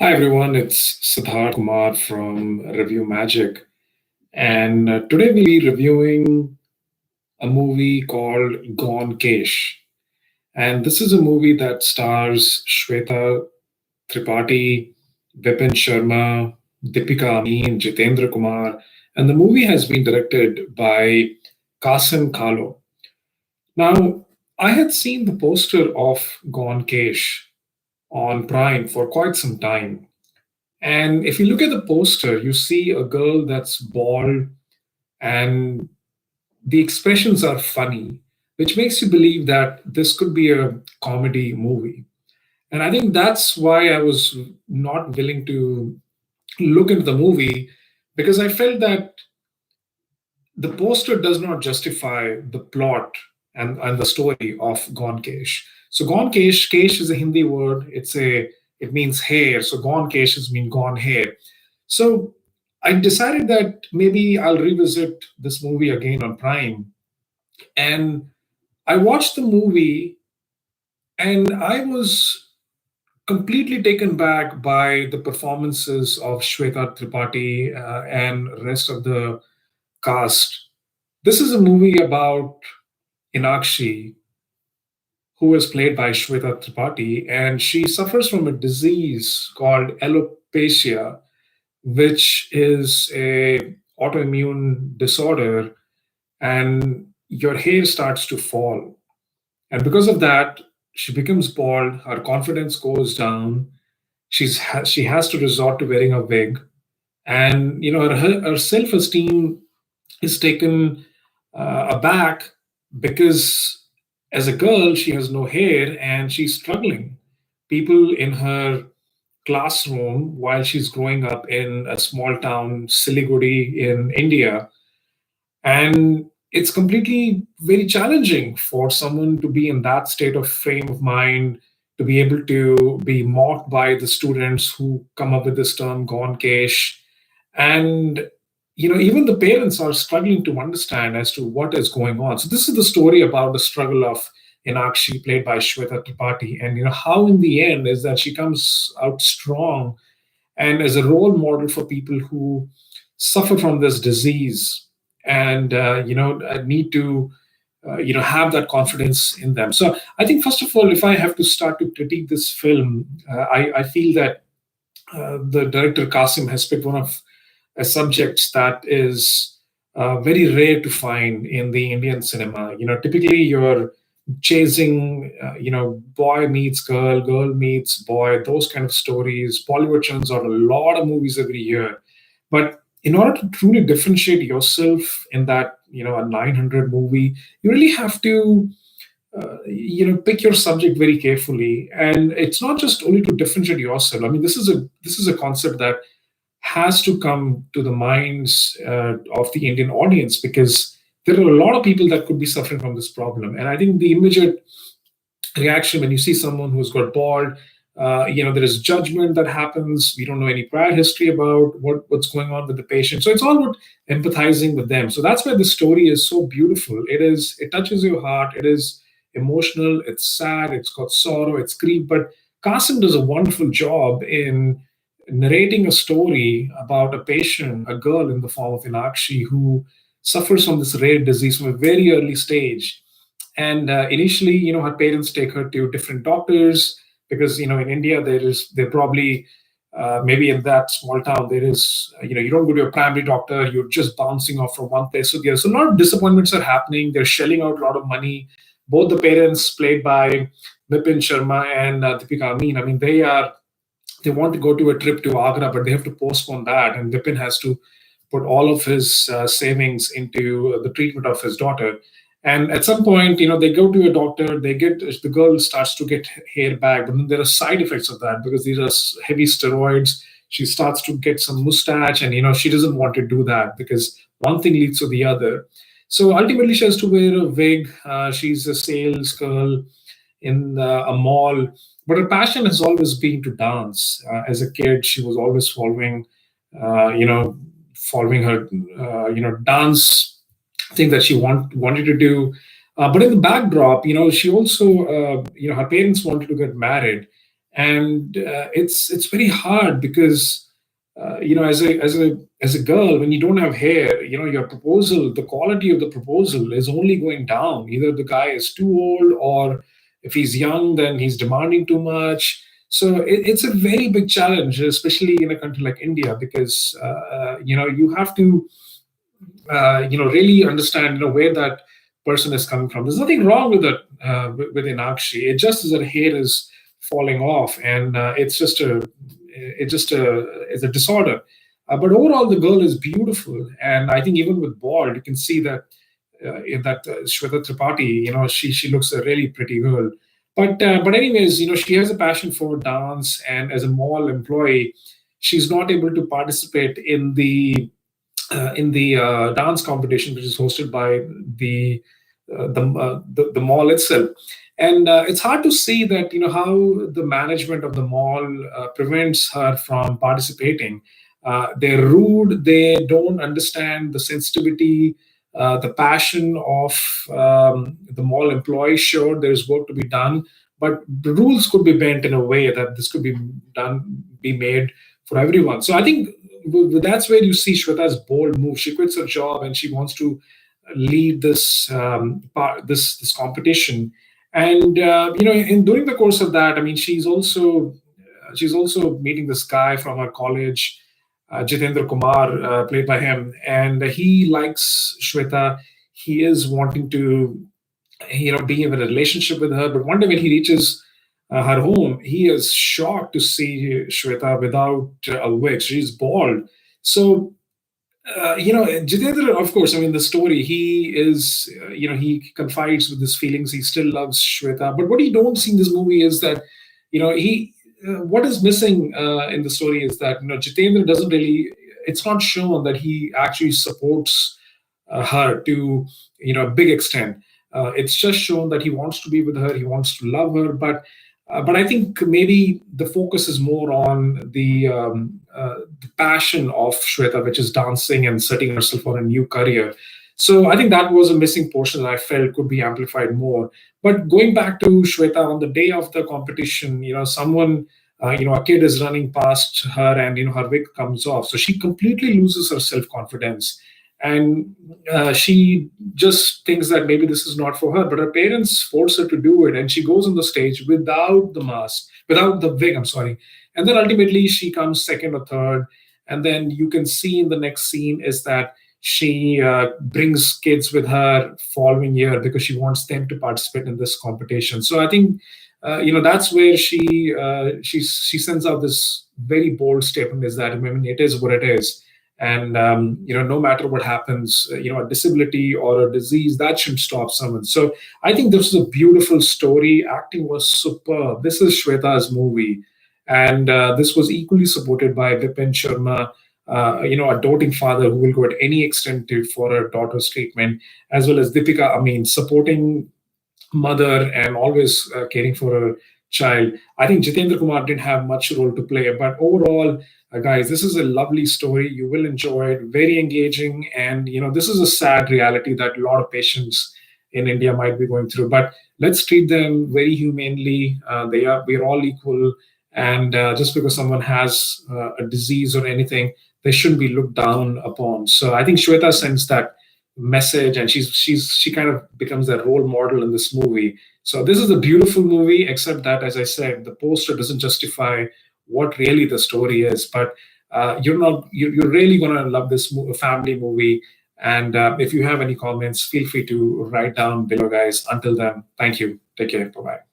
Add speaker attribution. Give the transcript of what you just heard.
Speaker 1: Hi everyone, it's Sidharth Kumar from ReviewMagic, and today we'll be reviewing a movie called Gone Kesh. And this is a movie that stars Shweta Tripathi, Vipin Sharma, Deepika Amin, Jitendra Kumar, and the movie has been directed by Qasim Khallow. Now, I had seen the poster of Gone Kesh on Prime for quite some time. And if you look at the poster, you see a girl that's bald and the expressions are funny, which makes you believe that this could be a comedy movie. And I think that's why I was not willing to look into the movie because I felt that the poster does not justify the plot and the story of Gone Kesh. So Gone Kesh, Kesh is a Hindi word. It means hair. So Gone Kesh is mean gone hair. So I decided that maybe I'll revisit this movie again on Prime. And I watched the movie and I was completely taken back by the performances of Shweta Tripathi and rest of the cast. This is a movie about Inakshi, who is played by Shweta Tripathi, and she suffers from a disease called alopecia, which is a autoimmune disorder, and your hair starts to fall. And because of that, she becomes bald, her confidence goes down, she has to resort to wearing a wig, and her self-esteem is taken aback because as a girl she has no hair and she's struggling. People in her classroom while she's growing up in a small town Siliguri in India, and it's completely very challenging for someone to be in that state of frame of mind, to be able to be mocked by the students who come up with this term gone cash. And even the parents are struggling to understand as to what is going on. So this is the story about the struggle of Inakshi, played by Shweta Tripathi, and how in the end is that she comes out strong and as a role model for people who suffer from this disease and need to have that confidence in them. So I think first of all, if I have to start to critique this film, I feel that the director Qasim has picked one of subjects that is very rare to find in the Indian cinema. Typically you're chasing, boy meets girl, girl meets boy, those kind of stories. Bollywood churns out a lot of movies every year. But in order to truly differentiate yourself in that, a 900 movie, you really have to pick your subject very carefully. And it's not just only to differentiate yourself. I mean, this is a concept that has to come to the minds of the Indian audience, because there are a lot of people that could be suffering from this problem. And I think the immediate reaction when you see someone who's got bald, there is judgment that happens. We don't know any prior history about what's going on with the patient. So it's all about empathizing with them. So that's why the story is so beautiful. It touches your heart. It is emotional. It's sad. It's got sorrow. It's grief. But Qasim does a wonderful job in narrating a story about a patient, a girl in the form of Inakshi, who suffers from this rare disease from a very early stage. And initially, her parents take her to different doctors because, in India, there probably, maybe in that small town, there is, you don't go to a primary doctor, you're just bouncing off from one place to the other. So a lot of disappointments are happening. They're shelling out a lot of money. Both the parents, played by Vipin Sharma and Deepika Amin, I mean, they want to go to a trip to Agra, but they have to postpone that. And Vipin has to put all of his savings into the treatment of his daughter. And at some point, they go to a doctor, the girl starts to get hair back, but then there are side effects of that because these are heavy steroids. She starts to get some mustache, and, she doesn't want to do that because one thing leads to the other. So ultimately, she has to wear a wig. She's a sales girl in a mall, but her passion has always been to dance. As a kid, she was always uh, you know, following her, dance thing that she wanted to do. But in the backdrop, she also, her parents wanted to get married, and it's very hard because as a girl, when you don't have hair, your proposal, the quality of the proposal is only going down. Either the guy is too old, or if he's young, then he's demanding too much. So it's a very big challenge, especially in a country like India, because you have to really understand where that person is coming from. There's nothing wrong with that with Inakshi. It just is that hair is falling off, and it's a disorder. But overall, the girl is beautiful, and I think even with bald, you can see that Shweta Tripathi, she looks a really pretty girl. But anyways, she has a passion for dance, and as a mall employee, she's not able to participate in the dance competition, which is hosted by the mall itself. And it's hard to see that how the management of the mall prevents her from participating. They're rude. They don't understand the sensitivity, the passion of the mall employees. Sure, there's work to be done, but the rules could be bent in a way that this could be made for everyone. So I think that's where you see Shweta's bold move. She quits her job and she wants to lead this competition. And in during the course of that, I mean, she's also meeting this guy from her college, Jitendra Kumar, played by him, and he likes Shweta. He is wanting to be in a relationship with her. But one day when he reaches her home, he is shocked to see Shweta without a wig. She's bald. So, Jitendra, of course, I mean, the story, he is, he confides with his feelings. He still loves Shweta. But what you don't see in this movie is that, what is missing in the story is that, Jitendra doesn't really, it's not shown that he actually supports her to, a big extent. It's just shown that he wants to be with her, he wants to love her, but I think maybe the focus is more on the passion of Shweta, which is dancing and setting herself on a new career. So I think that was a missing portion that I felt could be amplified more. But going back to Shweta, on the day of the competition, a kid is running past her, and her wig comes off. So she completely loses her self confidence, and she just thinks that maybe this is not for her. But her parents force her to do it, and she goes on the stage without the mask, without the wig. I'm sorry, and then ultimately she comes second or third. And then you can see in the next scene is that she brings kids with her following year because she wants them to participate in this competition. So I think that's where she sends out this very bold statement: is that, I mean, it is what it is, and no matter what happens, a disability or a disease that should stop someone. So I think this is a beautiful story. Acting was superb. This is Shweta's movie, and this was equally supported by Vipin Sharma, a doting father who will go at any extent for her daughter's treatment, as well as Deepika Amin, supporting mother and always caring for her child. I think Jitendra Kumar didn't have much role to play, but overall, guys, this is a lovely story. You will enjoy it. Very engaging, and this is a sad reality that a lot of patients in India might be going through. But let's treat them very humanely. We're all equal, and just because someone has a disease or anything, they shouldn't be looked down upon. So I think Shweta sends that message, and she kind of becomes that role model in this movie. So this is a beautiful movie, except that, as I said, the poster doesn't justify what really the story is. But you're really gonna love this family movie. And if you have any comments, feel free to write down below, guys. Until then, thank you. Take care. Bye bye.